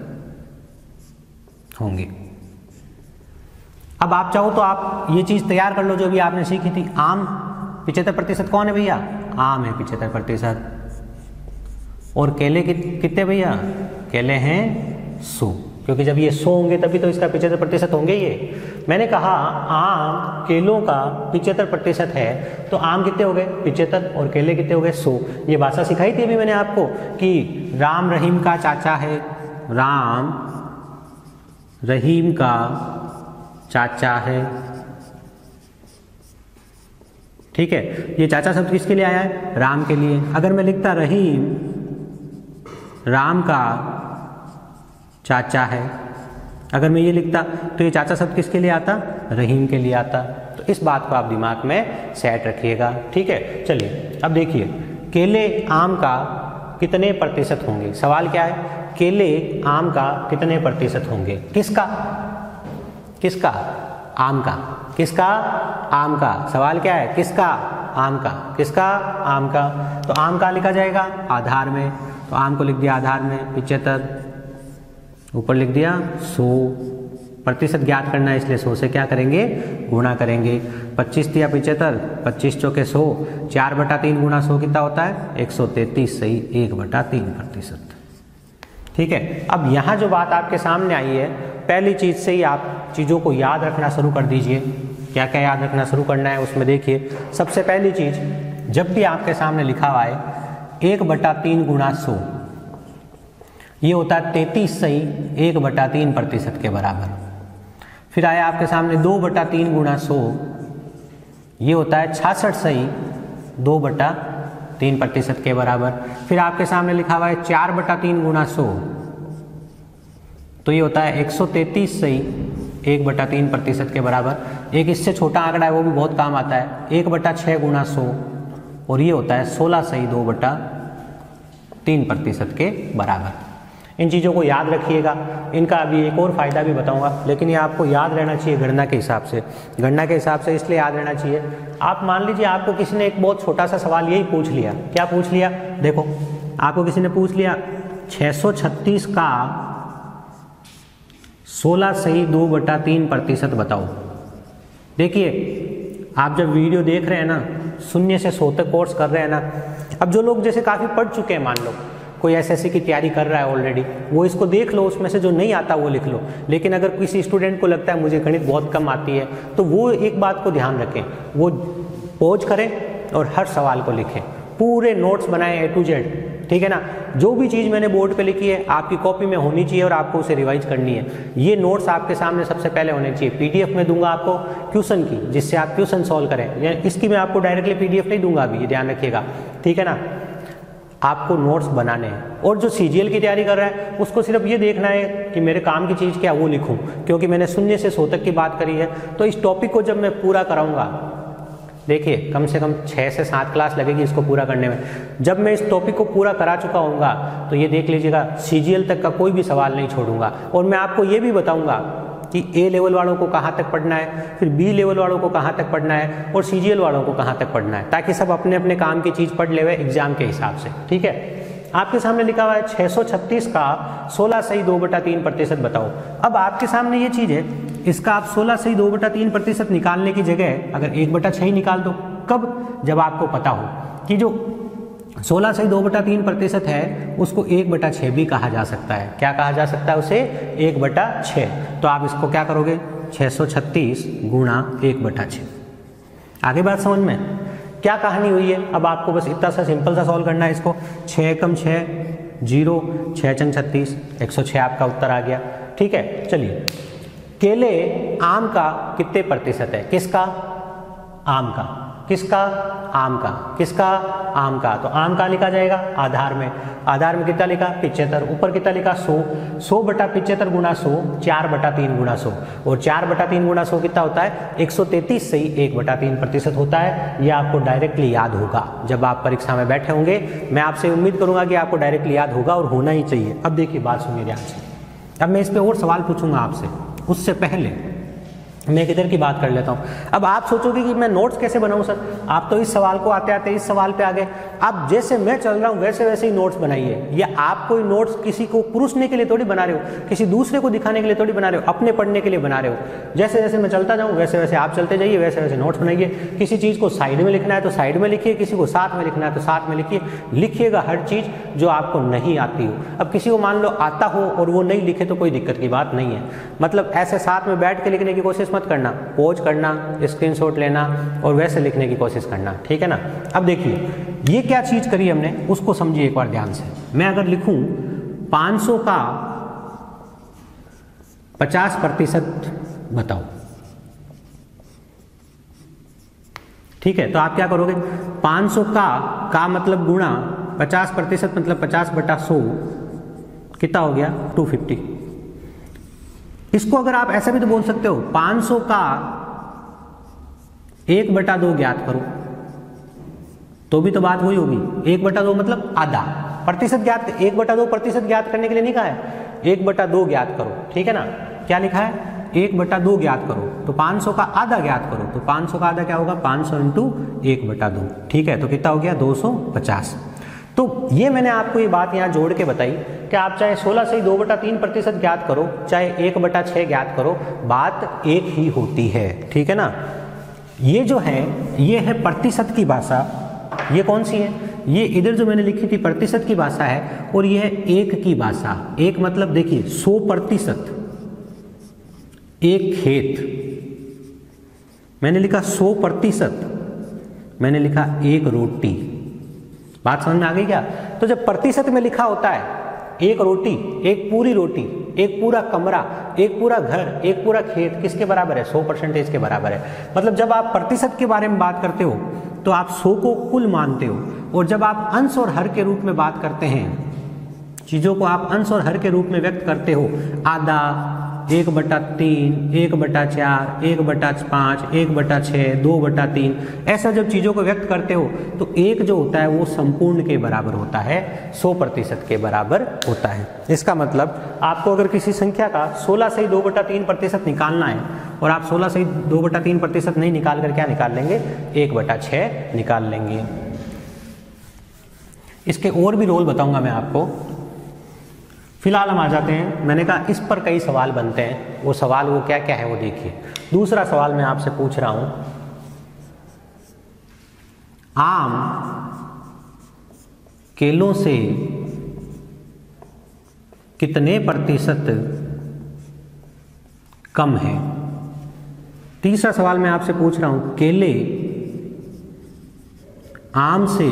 होंगे। अब आप चाहो तो आप ये चीज़ तैयार कर लो जो भी आपने सीखी थी। आम 75% कौन है भैया? आम है 75%। और केले कितने भैया? केले हैं 100, क्योंकि जब ये 100 होंगे तभी तो इसका 75% होंगे ये। मैंने कहा आम केलों का 75% है, तो आम कितने हो गए? 75, और केले कितने हो गए? 100। ये भाषा सिखाई थी अभी मैंने आपको कि राम रहीम का चाचा है, राम रहीम का चाचा है, ठीक है। ये चाचा शब्द किसके लिए आया है? राम के लिए। अगर मैं लिखता रहीम राम का चाचा है, अगर मैं ये लिखता तो ये चाचा शब्द किसके लिए आता? रहीम के लिए आता। तो इस बात को आप दिमाग में सेट रखिएगा, ठीक है। चलिए अब देखिए, केले आम का कितने प्रतिशत होंगे? सवाल क्या है? केले आम का कितने प्रतिशत होंगे? किसका? किसका? आम का। किसका? आम का। सवाल क्या है? किसका? आम का। किसका? आम का। तो आम का लिखा जाएगा आधार में, तो आम को लिख दिया आधार में 75, ऊपर लिख दिया 100। प्रतिशत ज्ञात करना है इसलिए 100 से क्या करेंगे? गुणा करेंगे। 25 दिया 75, 25 चौके 100, 4/3 गुणा 100 कितना होता है? 133, सही 1/3%, ठीक है। अब यहाँ जो बात आपके सामने आई है, पहली चीज़ से ही आप चीज़ों को याद रखना शुरू कर दीजिए। क्या क्या याद रखना शुरू करना है उसमें देखिए। सबसे पहली चीज़, जब भी आपके सामने लिखा हुआ है 1/3 गुणा 100, ये होता है 33 सही 1/3% के बराबर। फिर आया आपके सामने 2/3 गुणा 100, ये होता है 66 सही 2/3% के बराबर। फिर आपके सामने लिखा हुआ है 4/3 गुणा 100, तो ये होता है 133 सही 1/3% के बराबर। एक इससे छोटा आंकड़ा है वो भी बहुत काम आता है, 1/6 गुणा 100, और ये होता है 16 सही 2/3% के बराबर। इन चीज़ों को याद रखिएगा। इनका अभी एक और फ़ायदा भी बताऊंगा, लेकिन ये आपको याद रहना चाहिए गणना के हिसाब से। गणना के हिसाब से इसलिए याद रहना चाहिए, आप मान लीजिए आपको किसी ने एक बहुत छोटा सा सवाल यही पूछ लिया। क्या पूछ लिया? देखो, आपको किसी ने पूछ लिया 636 का 16 सही 2/3% बताओ। देखिए, आप जब वीडियो देख रहे हैं ना, 0 से 100 तक कोर्स कर रहे हैं ना, अब जो लोग जैसे काफ़ी पढ़ चुके हैं, मान लो कोई एसएससी की तैयारी कर रहा है ऑलरेडी, वो इसको देख लो, उसमें से जो नहीं आता वो लिख लो। लेकिन अगर किसी स्टूडेंट को लगता है मुझे गणित बहुत कम आती है, तो वो एक बात को ध्यान रखें, वो पॉज करें और हर सवाल को लिखें, पूरे नोट्स बनाएं A to Z, ठीक है ना। जो भी चीज़ मैंने बोर्ड पे लिखी है आपकी कॉपी में होनी चाहिए और आपको उसे रिवाइज करनी है। ये नोट्स आपके सामने सबसे पहले होने चाहिए। PDF में दूंगा आपको क्वेश्चन की, जिससे आप क्वेश्चन सॉल्व करें। इसकी मैं आपको डायरेक्टली PDF नहीं दूंगा अभी, ये ध्यान रखिएगा, ठीक है ना। आपको नोट्स बनाने हैं, और जो CGL की तैयारी कर रहा है उसको सिर्फ ये देखना है कि मेरे काम की चीज़ क्या वो लिखूं, क्योंकि मैंने 0 से 100 तक की बात करी है। तो इस टॉपिक को जब मैं पूरा कराऊंगा, देखिए कम से कम 6 से 7 क्लास लगेगी इसको पूरा करने में। जब मैं इस टॉपिक को पूरा करा चुका होऊंगा तो ये देख लीजिएगा, CGL तक का कोई भी सवाल नहीं छोड़ूंगा। और मैं आपको ये भी बताऊंगा कि A लेवल वालों को कहाँ तक पढ़ना है, फिर B लेवल वालों को कहाँ तक पढ़ना है, और CGL वालों को कहाँ तक पढ़ना है, ताकि सब अपने अपने काम की चीज़ पढ़ ले एग्जाम के हिसाब से, ठीक है। आपके सामने लिखा हुआ है 636 का 16 सही 2/3% बताओ। अब आपके सामने ये चीज़ है, इसका आप 16 सही 2/3% निकालने की जगह अगर 1/6 निकाल दो। कब? जब आपको पता हो कि जो 16 सही 2/3% है उसको 1/6 भी कहा जा सकता है। क्या कहा जा सकता है उसे? 1/6। तो आप इसको क्या करोगे? 636 गुणा 1/6। आगे बात समझ में? क्या कहानी हुई है? अब आपको बस इतना सा सिंपल सा सॉल्व करना है इसको। 6 कम 6 0, 6 चंग 36, 106 आपका उत्तर आ गया, ठीक है। चलिए, केले आम का कितने प्रतिशत है? किसका? आम का। किसका? आम का। किसका? आम का। तो आम का लिखा जाएगा आधार में। आधार में कितना लिखा? 75। ऊपर कितना लिखा? 100। 100/75 गुणा 100, 4/3 गुणा 100, और 4/3 गुणा 100 कितना होता है? 133 सही 1/3% होता है। ये आपको डायरेक्टली याद होगा जब आप परीक्षा में बैठे होंगे। मैं आपसे उम्मीद करूंगा कि आपको डायरेक्टली याद होगा और होना ही चाहिए। अब देखिए, बात सुनिए ध्यान से। अब मैं इस पर और सवाल पूछूंगा आपसे, उससे पहले मैं किधर की बात कर लेता हूँ। अब आप सोचोगे कि मैं नोट्स कैसे बनाऊँ सर, आप तो इस सवाल को आते आते इस सवाल पे आ गए। अब जैसे मैं चल रहा हूँ वैसे वैसे ही नोट्स बनाइए। या आप कोई नोट्स किसी को पुरुषने के लिए थोड़ी बना रहे हो, किसी दूसरे को दिखाने के लिए थोड़ी बना रहे हो, अपने पढ़ने के लिए बना रहे हो। जैसे जैसे मैं चलता जाऊँ वैसे वैसे आप चलते जाइए, वैसे वैसे नोट्स बनाइए। किसी चीज़ को साइड में लिखना है तो साइड में लिखिए, किसी को साथ में लिखना है तो साथ में लिखिए। लिखिएगा हर चीज़ जो आपको नहीं आती हो। अब किसी को मान लो आता हो और वो नहीं लिखे तो कोई दिक्कत की बात नहीं है, मतलब ऐसे साथ में बैठ के लिखने की कोशिश मत करना, पोज करना, स्क्रीनशॉट लेना और वैसे लिखने की कोशिश करना, ठीक है ना। अब देखिए ये क्या चीज करी हमने, उसको समझिए एक बार ध्यान से। मैं अगर लिखूं 500 का 50% बताओ, ठीक है, तो आप क्या करोगे, 500 का मतलब गुणा 50% मतलब 50/100 कितना हो गया 250। इसको अगर आप ऐसा भी तो बोल सकते हो 500 का 1/2 ज्ञात करो, तो भी तो बात वही होगी। 1/2 मतलब आधा प्रतिशत ज्ञात, 1/2 प्रतिशत ज्ञात करने के लिए नहीं कहा है, 1/2 ज्ञात करो, ठीक है ना। क्या लिखा है 1/2 ज्ञात करो, तो 500 का आधा ज्ञात करो, तो 500 का आधा क्या होगा 500 × 1/2, ठीक है, तो कितना हो गया 250। तो ये मैंने आपको ये बात यहाँ जोड़ के बताई कि आप चाहे 16 से ही 2/3% ज्ञात करो, चाहे 1/6 ज्ञात करो, बात एक ही होती है, ठीक है ना। ये जो है ये है प्रतिशत की भाषा। ये कौन सी है, ये इधर जो मैंने लिखी थी प्रतिशत की भाषा है, और ये है एक की भाषा। एक मतलब देखिए 100%, एक खेत, मैंने लिखा 100%, मैंने लिखा एक रोटी। बात समझ में आ गई क्या। तो जब प्रतिशत में लिखा होता है एक रोटी, एक पूरी रोटी, एक पूरा कमरा, एक पूरा घर, एक पूरा खेत किसके बराबर है 100% के बराबर है। मतलब जब आप प्रतिशत के बारे में बात करते हो तो आप 100 को कुल मानते हो, और जब आप अंश और हर के रूप में बात करते हैं, चीजों को आप अंश और हर के रूप में व्यक्त करते हो, आधा, 1/3, 1/4, 1/5, 1/6, 2/3, ऐसा जब चीज़ों को व्यक्त करते हो तो एक जो होता है वो संपूर्ण के बराबर होता है, 100% के बराबर होता है। इसका मतलब आपको अगर किसी संख्या का 16 से ही 2/3% निकालना है, और आप 16 से ही 2/3% नहीं निकाल कर क्या निकाल लेंगे 1/6 निकाल लेंगे। इसके और भी रोल बताऊंगा मैं आपको, फिलहाल हम आ जाते हैं। मैंने कहा इस पर कई सवाल बनते हैं, वो सवाल वो क्या क्या है वो देखिए। दूसरा सवाल मैं आपसे पूछ रहा हूं, आम केलों से कितने प्रतिशत कम है। तीसरा सवाल मैं आपसे पूछ रहा हूं, केले आम से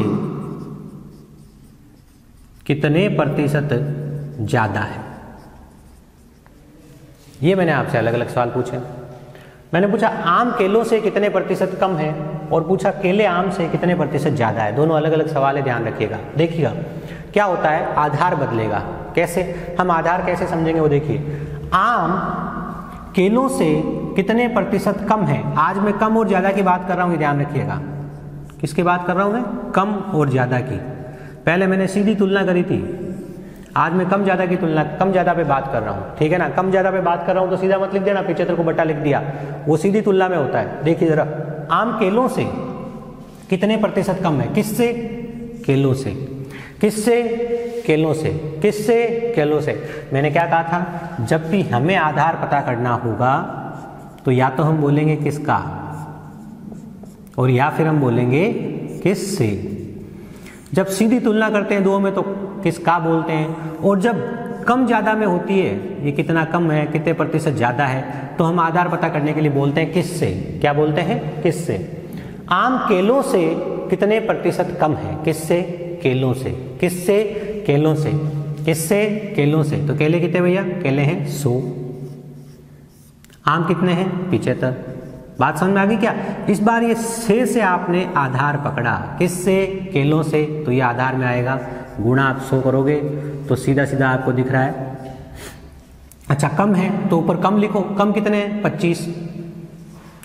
कितने प्रतिशत ज्यादा है। ये मैंने आपसे अलग अलग सवाल पूछे। मैंने पूछा आम केलों से कितने प्रतिशत कम है, और पूछा केले आम से कितने प्रतिशत ज्यादा है। दोनों अलग अलग सवाल है, ध्यान रखिएगा। देखिएगा क्या होता है, आधार बदलेगा। कैसे, हम आधार कैसे समझेंगे वो देखिए। आम केलों से कितने प्रतिशत कम है, आज मैं कम और ज्यादा की बात कर रहा हूं, ध्यान रखिएगा। किसकी बात कर रहा हूं मैं, कम और ज्यादा की। पहले मैंने सीधी तुलना करी थी, आज मैं कम ज्यादा की तुलना, कम ज्यादा पे बात कर रहा हूं, ठीक है ना। कम ज्यादा पे बात कर रहा हूं तो सीधा मत लिख देना, 75 को बटा लिख दिया, वो सीधी तुलना में होता है। देखिए जरा, आम केलों से कितने प्रतिशत कम है, किससे, केलों से, किससे, केलों से, किससे, केलों से। मैंने क्या कहा था, जब भी हमें आधार पता करना होगा तो या तो हम बोलेंगे किसका, और या फिर हम बोलेंगे किससे। जब सीधी तुलना करते हैं दो में तो किसका बोलते हैं, और जब कम ज्यादा में होती है, ये कितना कम है, कितने प्रतिशत ज्यादा है, तो हम आधार पता करने के लिए बोलते हैं किससे। क्या बोलते हैं, किससे। आम केलों से कितने प्रतिशत कम है, किससे, केलों से, किससे, केलों से, किससे, केलों से। तो केले कितने भैया, केले हैं 100, आम कितने हैं 75। बात समझ में आ गई क्या। इस बार ये से आपने आधार पकड़ा, किससे, केलों से, तो ये आधार में आएगा, गुणा आप 100 करोगे तो सीधा सीधा आपको दिख रहा है। अच्छा कम है तो ऊपर कम लिखो, कम कितने हैं 25,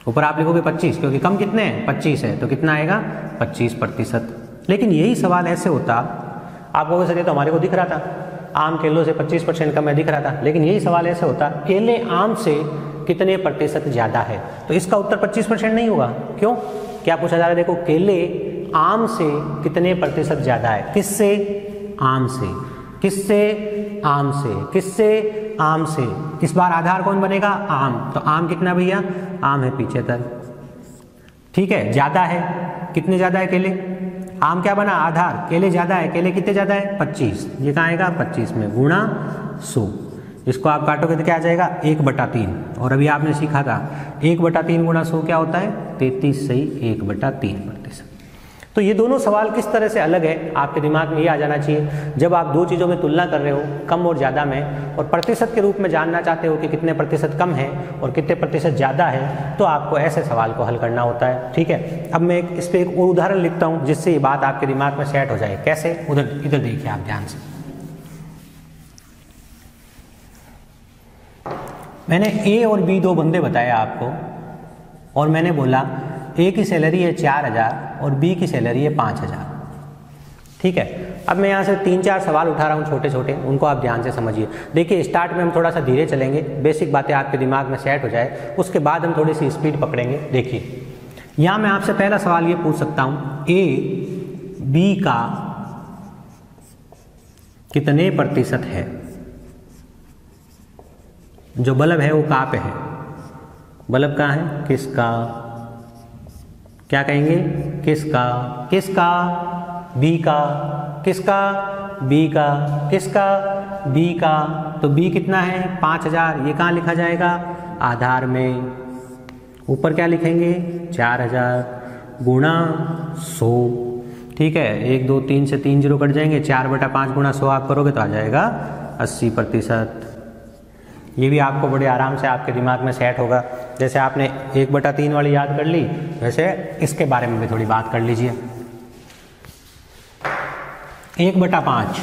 ऊपर आप लिखोगे 25, क्योंकि कम कितने हैं 25 है, तो कितना आएगा 25%। लेकिन यही सवाल ऐसे होता, आप कहोगे सर ये तो हमारे को दिख रहा था, आम केलों से 25% कम है, दिख रहा था। लेकिन यही सवाल ऐसे होता, केले आम से कितने प्रतिशत ज़्यादा है? तो इसका उत्तर 25% नहीं होगा। क्यों? क्या पूछा जा रहा है? देखो, केले आम से कितने प्रतिशत ज़्यादा है? किससे? आम से। किससे? आम से। किससे? आम से। इस बार आधार कौन बनेगा? आम। तो आम कितना भैया? आम है 75। ठीक है, ज़्यादा है। कितने ज़्यादा है केले? आम क्या बना? आधार। केले ज़्यादा है। केले कितने ज़्यादा है? 25। ये कहाँ आएगा? 25 में गुणा 100। इसको आप काटोगे तो क्या आ जाएगा? 1/3। और अभी आपने सीखा था 1/3 गुणा 100 क्या होता है? 33 सही 1/3%। तो ये दोनों सवाल किस तरह से अलग है, आपके दिमाग में ये आ जाना चाहिए। जब आप दो चीज़ों में तुलना कर रहे हो, कम और ज़्यादा में, और प्रतिशत के रूप में जानना चाहते हो कि कितने प्रतिशत कम है और कितने प्रतिशत ज़्यादा है, तो आपको ऐसे सवाल को हल करना होता है। ठीक है, अब मैं इस पर एक और उदाहरण लिखता हूँ जिससे ये बात आपके दिमाग में सेट हो जाए। कैसे? इधर देखिए आप ध्यान से। मैंने ए और बी दो बंदे बताए आपको, और मैंने बोला ए की सैलरी है 4000 और बी की सैलरी है 5000। ठीक है, अब मैं यहाँ से 3-4 सवाल उठा रहा हूँ छोटे छोटे, उनको आप ध्यान से समझिए। देखिए, स्टार्ट में हम थोड़ा सा धीरे चलेंगे, बेसिक बातें आपके दिमाग में सेट हो जाए, उसके बाद हम थोड़ी सी स्पीड पकड़ेंगे। देखिए, यहाँ मैं आपसे पहला सवाल ये पूछ सकता हूँ, ए बी का कितने प्रतिशत है? जो बल्ब है वो कहाँ पे है? बल्ब कहाँ है? किसका? क्या कहेंगे? किसका? किसका? बी का। किसका? बी का। किसका? बी का। तो बी कितना है? 5000। ये कहाँ लिखा जाएगा? आधार में। ऊपर क्या लिखेंगे? 4000 गुणा 100। ठीक है, 1 2 3 से 3 0 कट जाएंगे। 4/5 गुणा 100 आप करोगे तो आ जाएगा 80%। ये भी आपको बड़े आराम से आपके दिमाग में सेट होगा। जैसे आपने 1/3 वाली याद कर ली, वैसे इसके बारे में भी थोड़ी बात कर लीजिए। 1/5।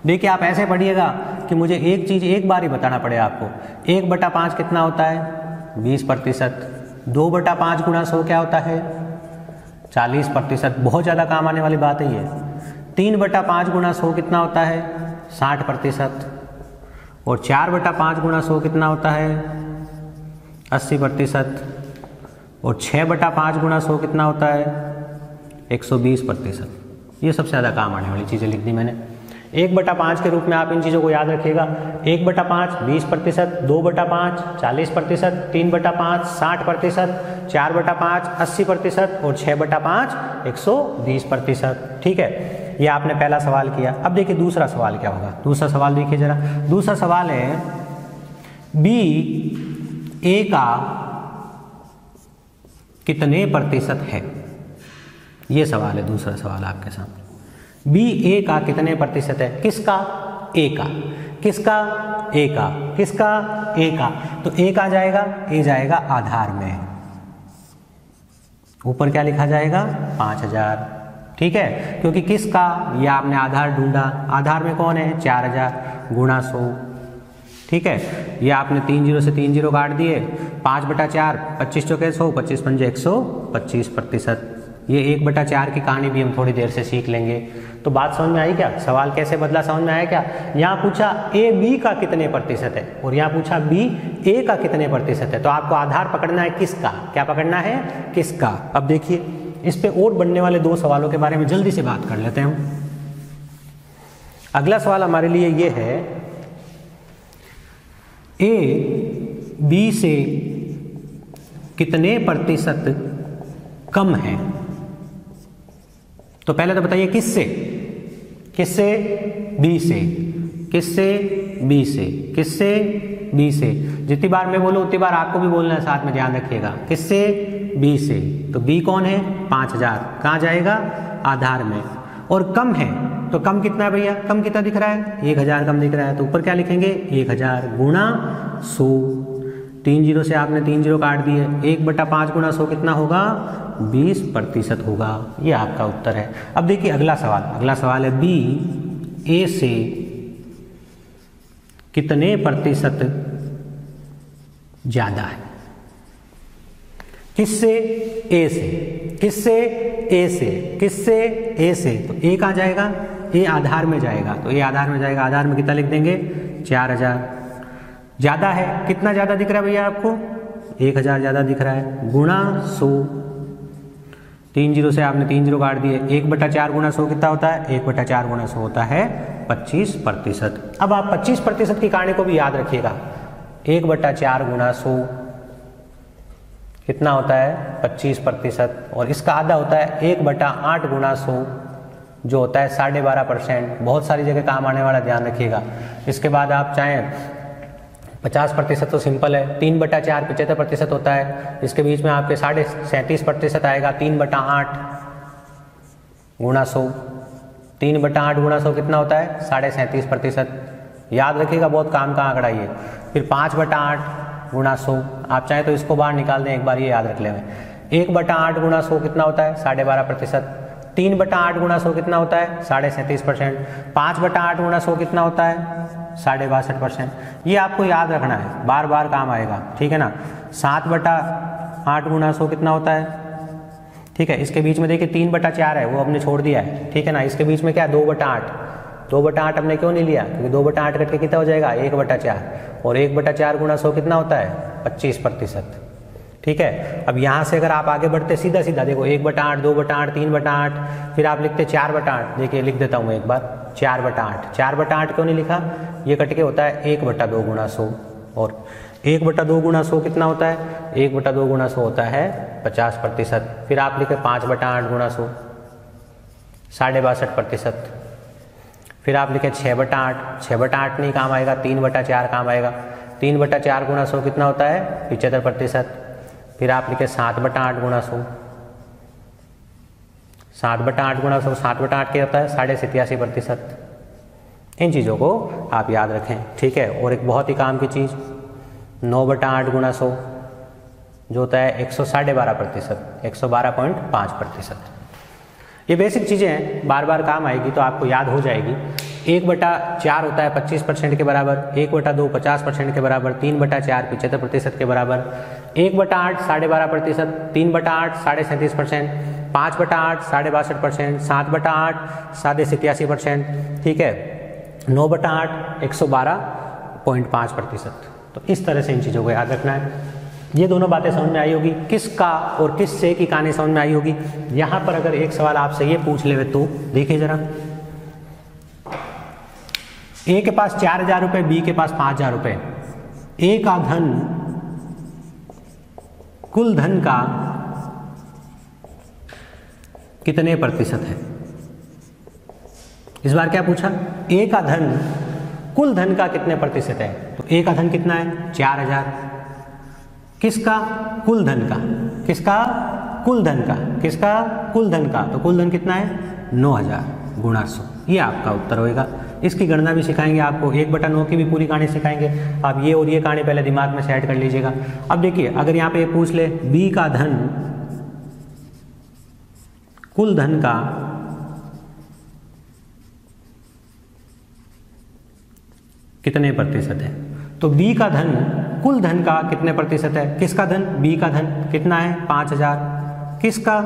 देखिए, आप ऐसे पढ़िएगा कि मुझे एक चीज़ एक बार ही बताना पड़े आपको। 1/5 कितना होता है? 20%। 2/5 गुणा 100 क्या होता है? 40%। बहुत ज़्यादा काम आने वाली बात है ये। 3/5 गुणा 100 कितना होता है? 60%। और 4/5 गुणा 100 कितना होता है? 80%। और 6/5 गुणा 100 कितना होता है? 120%। ये सबसे ज़्यादा काम आने वाली चीज़ें लिख दी मैंने। 1/5 के रूप में आप इन चीज़ों को याद रखिएगा। 1/5 20%, 2/5 40%, 3/5 60%, 4/5 80% और 6/5 120%। ठीक है, ये आपने पहला सवाल किया। अब देखिए दूसरा सवाल क्या होगा। दूसरा सवाल देखिए जरा। दूसरा सवाल है, बी ए का कितने प्रतिशत है? ये सवाल है, दूसरा सवाल आपके सामने। बी ए का कितने प्रतिशत है? किसका? ए का। किसका? ए का। किसका? ए का। तो ए का जाएगा? ए जाएगा आधार में। ऊपर क्या लिखा जाएगा? 5000। ठीक है, क्योंकि किसका? ये आपने आधार ढूंढा। आधार में कौन है? 4000 गुणा 100। ठीक है, ये आपने 3 0 से 3 0 काट दिए। 5/4 25 चौके 100, 25 पंजे 125%। ये 1/4 की कहानी भी हम थोड़ी देर से सीख लेंगे। तो बात समझ में आई क्या? सवाल कैसे बदला समझ में आया क्या? यहाँ पूछा ए बी का कितने प्रतिशत है और यहाँ पूछा बी ए का कितने प्रतिशत है। तो आपको आधार पकड़ना है किसका। क्या पकड़ना है? किसका। अब देखिए, इस पे और बनने वाले दो सवालों के बारे में जल्दी से बात कर लेते हैं। अगला सवाल हमारे लिए ये है, ए बी से कितने प्रतिशत कम है? तो पहले तो बताइए किससे? किससे? बी से। किससे? बी से। किससे? बी से। जितनी बार मैं बोलूं उतनी बार आपको भी बोलना है, साथ में ध्यान रखिएगा। किससे? बी से। तो बी कौन है? 5000। कहाँ जाएगा? आधार में। और कम है, तो कम कितना है भैया? कम कितना दिख रहा है? 1000 कम दिख रहा है। तो ऊपर क्या लिखेंगे? 1000 गुणा 100। 3 0 से आपने 3 0 काट दिए। 1/5 गुणा 100 कितना होगा? 20% होगा। ये आपका उत्तर है। अब देखिए अगला सवाल। अगला सवाल है, बी ए से कितने प्रतिशत ज्यादा है? किससे? ए से। किससे? ए से। किससे? ए से। तो ए कहाँ जाएगा? ए आधार में जाएगा। तो ए आधार में जाएगा। आधार में कितना लिख देंगे? 4000। ज़्यादा है, कितना ज़्यादा दिख रहा है भैया आपको, 1000 ज़्यादा दिख रहा है, गुणा 100, 3 जीरो से आपने 3 जीरो काट दिए, 1/4 गुणा 100 कितना होता है, 1/4 गुणा 100 होता है 25%। अब आप 25% की कहानी को भी याद रखिएगा, 1/4 गुणा 100 कितना होता है 25%, और इसका आधा होता है 1/8 गुणा 100 जो होता है 12.5%। बहुत सारी जगह काम आने वाला, ध्यान रखिएगा। इसके बाद आप चाहें 50% तो सिंपल है, 3/4 75% होता है, इसके बीच में आपके 37.5% आएगा, 3/8 गुणा 100, 3/8 गुणा 100 कितना होता है 37.5%। याद रखिएगा, बहुत काम का आंकड़ा ये। फिर 5/8 गुणा 100, आप चाहें तो इसको बाहर निकाल दें, एक बार ये याद रख लें। 1/8 गुणा 100 कितना होता है 12.5%, 3/8 गुणा 100 कितना होता है 37%, 5/8 गुणा 100 कितना होता है 62.5%। ये आपको याद रखना है, बार बार काम आएगा, ठीक है ना। 7/8 गुणा 100 कितना होता है, ठीक है। इसके बीच में देखिए 3/4 है, वो हमने छोड़ दिया है, ठीक है ना। इसके बीच में क्या 2/8, 2/8 हमने क्यों नहीं लिया, क्योंकि 2/8 कट के कितना हो जाएगा 1/4, और 1/4 गुणा 100 कितना होता है 25%, ठीक है। अब यहाँ से अगर आप आगे बढ़ते सीधा सीधा देखो 1/8, 2/8, 3/8, फिर आप लिखते 4/8। देखिए लिख देता हूँ मैं एक बार, 4/8। 4/8 क्यों नहीं लिखा, ये कट के होता है 1/2 गुणा 100, और 1/2 गुणा 100 कितना होता है 1/2 गुणा 100 होता है 50%। फिर आप लिखे 5/8 गुणा 100 62.5%। फिर आप लिखे 6/8, 6/8 नहीं काम आएगा, 3/4 काम आएगा, 3/4 गुणा 100 कितना होता है 75%। फिर आप लिखे 7/8 गुणा 100, 7/8 गुणा 100, 7/8 क्या होता है 87.5%। इन चीज़ों को आप याद रखें, ठीक है। और एक बहुत ही काम की चीज़ 9/8 गुणा 100 जो होता है 112.5%, 112.5%। ये बेसिक चीज़ें हैं, बार बार काम आएगी तो आपको याद हो जाएगी। 1/4 होता है 25% के बराबर, 1/2 50% के बराबर, 3/4 75% के बराबर, 1/8 12.5%, 3/8 37%, 5/8 62.5%, 7/8 87.5%, ठीक है, 9/8 112.5%। तो इस तरह से इन चीज़ों को याद रखना है। ये दोनों बातें समझ में आई होगी, किसका और किस से की कहानी समझ में आई होगी। यहाँ पर अगर एक सवाल आपसे ये पूछ ले तो देखिए जरा, ए के पास 4000 रुपये, बी के पास 5000 रुपये, ए का धन कुल धन का कितने प्रतिशत है। इस बार क्या पूछा, ए का धन कुल धन का कितने प्रतिशत है। तो ए का धन कितना है 4000, किसका कुल धन का, किसका कुल धन का, किसका कुल धन का, तो कुल धन कितना है 9000 गुणा 100। ये आपका उत्तर होएगा। इसकी गणना भी सिखाएंगे आपको, 1/9 की भी पूरी कहानी सिखाएंगे। आप ये और ये कहानी पहले दिमाग में सेट कर लीजिएगा। अब देखिए अगर यहाँ पे पूछ ले बी का धन कुल धन का कितने प्रतिशत है, तो बी का धन कुल धन का कितने प्रतिशत है, किसका धन, बी का धन कितना है 5000, किसका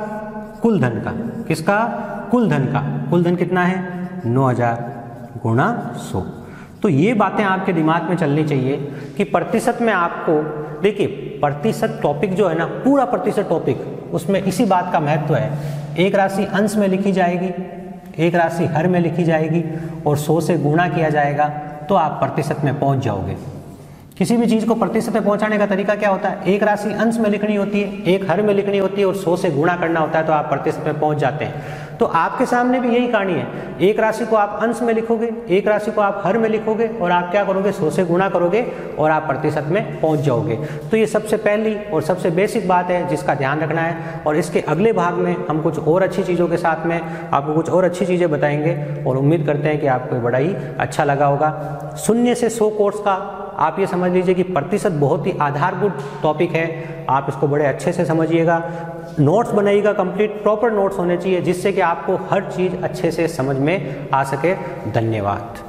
कुल धन का, किसका कुल धन का, कुल धन कितना है 9000 गुणा 100। तो ये बातें आपके दिमाग में चलनी चाहिए कि प्रतिशत में आपको, देखिए प्रतिशत टॉपिक जो है ना, पूरा प्रतिशत टॉपिक, उसमें इसी बात का महत्व है। एक राशि अंश में लिखी जाएगी, एक राशि हर में लिखी जाएगी और 100 से गुणा किया जाएगा तो आप प्रतिशत में पहुंच जाओगे। किसी भी चीज़ को प्रतिशत में पहुंचाने का तरीका क्या होता है, एक राशि अंश में लिखनी होती है, एक हर में लिखनी होती है और 100 से गुणा करना होता है तो आप प्रतिशत में पहुंच जाते हैं। तो आपके सामने भी यही कहानी है, एक राशि को आप अंश में लिखोगे, एक राशि को आप हर में लिखोगे और आप क्या करोगे 100 से गुणा करोगे और आप प्रतिशत में पहुंच जाओगे। तो ये सबसे पहली और सबसे बेसिक बात है जिसका ध्यान रखना है। और इसके अगले भाग में हम कुछ और अच्छी चीज़ों के साथ में आपको कुछ और अच्छी चीज़ें बताएंगे और उम्मीद करते हैं कि आपको बड़ा ही अच्छा लगा होगा। 0 से 100 कोर्स का आप ये समझ लीजिए कि प्रतिशत बहुत ही आधारभूत टॉपिक है, आप इसको बड़े अच्छे से समझिएगा। नोट्स बनाइएगा, कंप्लीट प्रॉपर नोट्स होने चाहिए जिससे कि आपको हर चीज़ अच्छे से समझ में आ सके। धन्यवाद।